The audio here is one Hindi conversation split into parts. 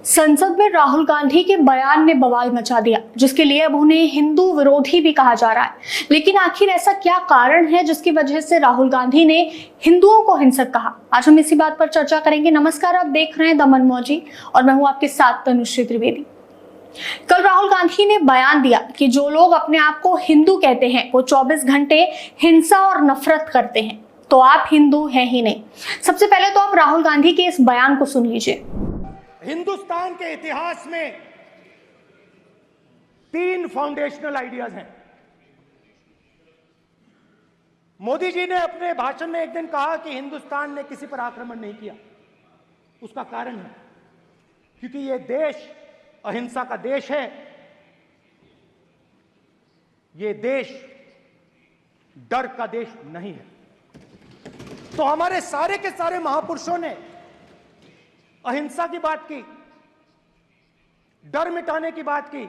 संसद में राहुल गांधी के बयान ने बवाल मचा दिया, जिसके लिए अब उन्हें हिंदू विरोधी भी कहा जा रहा है। लेकिन आखिर ऐसा क्या कारण है जिसकी वजह से राहुल गांधी ने हिंदुओं को हिंसक कहा? आज हम इसी बात पर चर्चा करेंगे। नमस्कार, आप देख रहे हैं द मनमौजी और मैं हूं आपके साथ तनुश्री त्रिवेदी। कल राहुल गांधी ने बयान दिया कि जो लोग अपने आप को हिंदू कहते हैं वो 24 घंटे हिंसा और नफरत करते हैं, तो आप हिंदू हैं ही नहीं। सबसे पहले तो आप राहुल गांधी के इस बयान को सुन लीजिए। हिंदुस्तान के इतिहास में 3 फाउंडेशनल आइडियाज हैं। मोदी जी ने अपने भाषण में एक दिन कहा कि हिंदुस्तान ने किसी पर आक्रमण नहीं किया। उसका कारण है क्योंकि यह देश अहिंसा का देश है। यह देश डर का देश नहीं है। तो हमारे सारे के सारे महापुरुषों ने अहिंसा की बात की, डर मिटाने की बात की।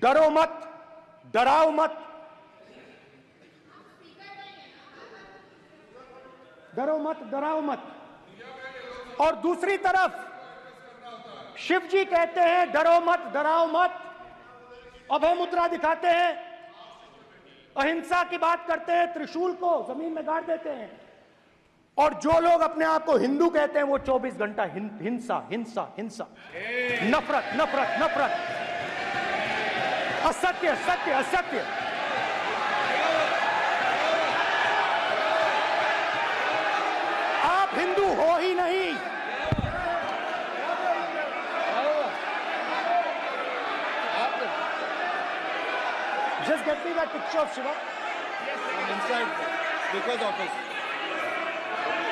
डरो मत, डराओ मत, डरो मत, डराओ मत। और दूसरी तरफ शिव जी कहते हैं डरो मत, डराओ मत, अभय मुद्रा दिखाते हैं, अहिंसा की बात करते हैं, त्रिशूल को जमीन में गाड़ देते हैं। और जो लोग अपने आप को हिंदू कहते हैं वो 24 घंटा हिंसा हिंसा हिंसा, नफरत नफरत नफरत, असत्य सत्य असत्य। आप हिंदू हो ही नहीं। Just get me that picture of Shiva. Inside, because office.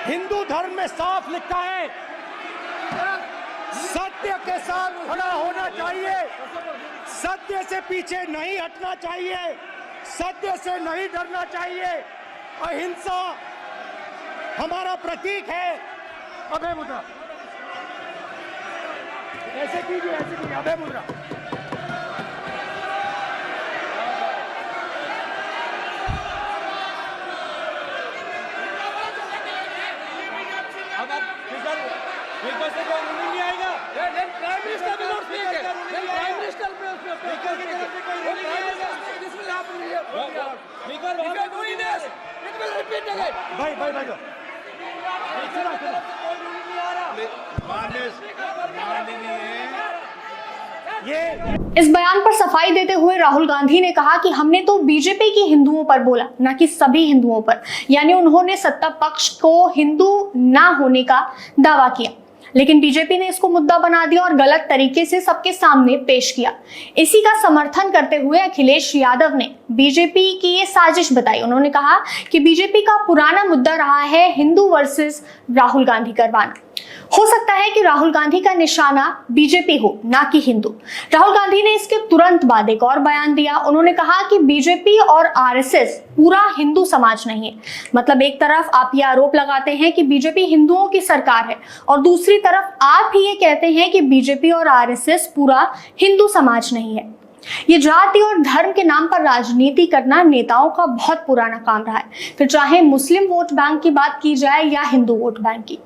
Hindu धर्म में साफ लिखा है, सत्य के साथ खड़ा होना चाहिए, सत्य से पीछे नहीं हटना चाहिए, सत्य से नहीं डरना चाहिए। अहिंसा हमारा प्रतीक है। अभय मुद्रा ऐसे कीजिए, अभय मुद्रा। नहीं आएगा। प्राइम मिनिस्टर भी नोट किए, प्राइम मिनिस्टर पे इस बयान पर सफाई देते हुए राहुल गांधी ने कहा कि हमने तो बीजेपी की हिंदुओं पर बोला, न कि सभी हिंदुओं पर। यानी उन्होंने सत्ता पक्ष को हिंदू ना होने का दावा किया, लेकिन बीजेपी ने इसको मुद्दा बना दिया और गलत तरीके से सबके सामने पेश किया। इसी का समर्थन करते हुए अखिलेश यादव ने बीजेपी की ये साजिश बताई। उन्होंने कहा कि बीजेपी का पुराना मुद्दा रहा है हिंदू वर्सेस राहुल गांधी करवाना। हो सकता है कि राहुल गांधी का निशाना बीजेपी हो, ना कि हिंदू। राहुल गांधी ने इसके तुरंत बाद एक और बयान दिया। उन्होंने कहा कि बीजेपी और आरएसएस पूरा हिंदू समाज नहीं है। मतलब एक तरफ आप ये आरोप लगाते हैं कि बीजेपी हिंदुओं की सरकार है और दूसरी तरफ आप ही ये कहते हैं कि बीजेपी और आरएसएस पूरा हिंदू समाज नहीं है। ये जाति और धर्म के नाम पर राजनीति करना नेताओं का बहुत पुराना काम रहा है, फिर चाहे मुस्लिम वोट बैंक की बात की जाए या हिंदू वोट बैंक की।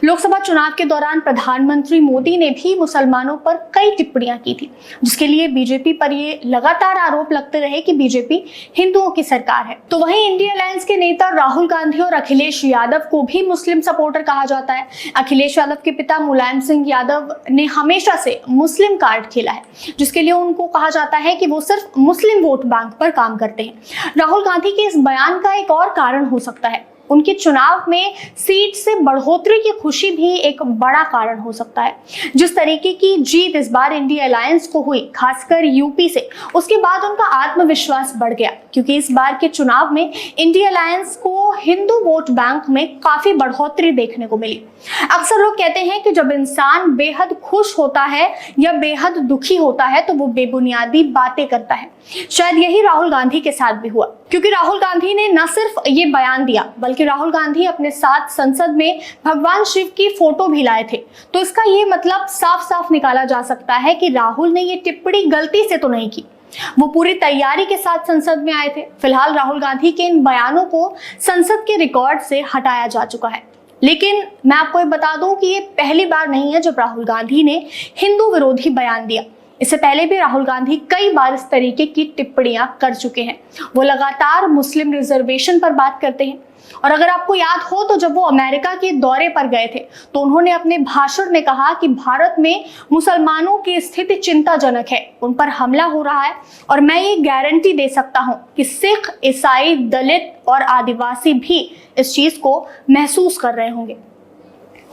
लोकसभा चुनाव के दौरान प्रधानमंत्री मोदी ने भी मुसलमानों पर कई टिप्पणियां की थी, जिसके लिए बीजेपी पर ये लगातार आरोप लगते रहे कि बीजेपी हिंदुओं की सरकार है। तो वहीं इंडिया अलायंस के नेता राहुल गांधी और अखिलेश यादव को भी मुस्लिम सपोर्टर कहा जाता है। अखिलेश यादव के पिता मुलायम सिंह यादव ने हमेशा से मुस्लिम कार्ड खेला है, जिसके लिए उनको कहा जाता है कि वो सिर्फ मुस्लिम वोट बैंक पर काम करते हैं। राहुल गांधी के इस बयान का एक और कारण हो सकता है, उनके चुनाव में सीट से बढ़ोतरी की खुशी भी एक बड़ा कारण हो सकता है। जिस तरीके की जीत इस बार इंडिया अलायंस को हुई, खासकर यूपी से, उसके बाद उनका आत्मविश्वास बढ़ गया, क्योंकि इस बार के चुनाव में इंडिया अलायंस को हिंदू वोट बैंक में काफी बढ़ोतरी देखने को मिली। अक्सर लोग कहते हैं कि जब इंसान बेहद खुश होता है या बेहद दुखी होता है तो वो बेबुनियादी बातें करता है। शायद यही राहुल गांधी के साथ भी हुआ, क्योंकि राहुल गांधी ने न सिर्फ ये बयान दिया बल्कि राहुल गांधी अपने साथ संसद में भगवान शिव की फोटो भी लाए थे। तो इसका ये मतलब साफ साफ निकाला जा सकता है कि राहुल ने ये टिप्पणी गलती से तो नहीं की, वो पूरी तैयारी के साथ संसद में आए थे। फिलहाल राहुल गांधी के इन बयानों को संसद के रिकॉर्ड से हटाया जा चुका है, लेकिन मैं आपको ये बता दूं कि ये पहली बार नहीं है जब राहुल गांधी ने हिंदू विरोधी बयान दिया। इससे पहले भी राहुल गांधी कई बार इस तरीके की टिप्पणियां कर चुके हैं। वो लगातार मुस्लिम रिजर्वेशन पर बात करते हैं। और अगर आपको याद हो तो जब वो अमेरिका के दौरे पर गए थे तो उन्होंने अपने भाषण में कहा कि भारत में मुसलमानों की स्थिति चिंताजनक है, उन पर हमला हो रहा है और मैं ये गारंटी दे सकता हूं कि सिख, ईसाई, दलित और आदिवासी भी इस चीज को महसूस कर रहे होंगे।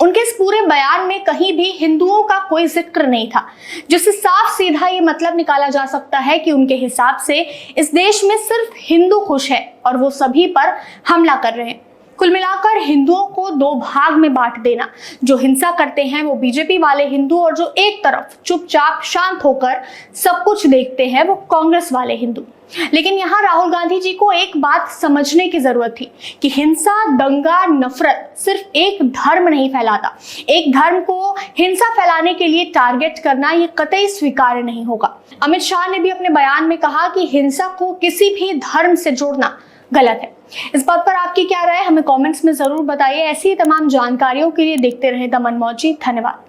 उनके इस पूरे बयान में कहीं भी हिंदुओं का कोई जिक्र नहीं था, जिससे साफ सीधा ये मतलब निकाला जा सकता है कि उनके हिसाब से इस देश में सिर्फ हिंदू खुश है और वो सभी पर हमला कर रहे हैं। कुल मिलाकर हिंदुओं को दो भाग में बांट देना, जो हिंसा करते हैं वो बीजेपी वाले हिंदू और जो एक तरफ चुपचाप शांत होकर सब कुछ देखते हैं वो कांग्रेस वाले हिंदू। लेकिन यहाँ राहुल गांधी जी को एक बात समझने की जरूरत थी कि हिंसा, दंगा, नफरत सिर्फ एक धर्म नहीं फैलाता। एक धर्म को हिंसा फैलाने के लिए टारगेट करना ये कतई स्वीकार्य नहीं होगा। अमित शाह ने भी अपने बयान में कहा कि हिंसा को किसी भी धर्म से जोड़ना गलत है। इस बात पर आपकी क्या राय है, हमें कमेंट्स में जरूर बताइए। ऐसी तमाम जानकारियों के लिए देखते रहे द मनमौजी। धन्यवाद।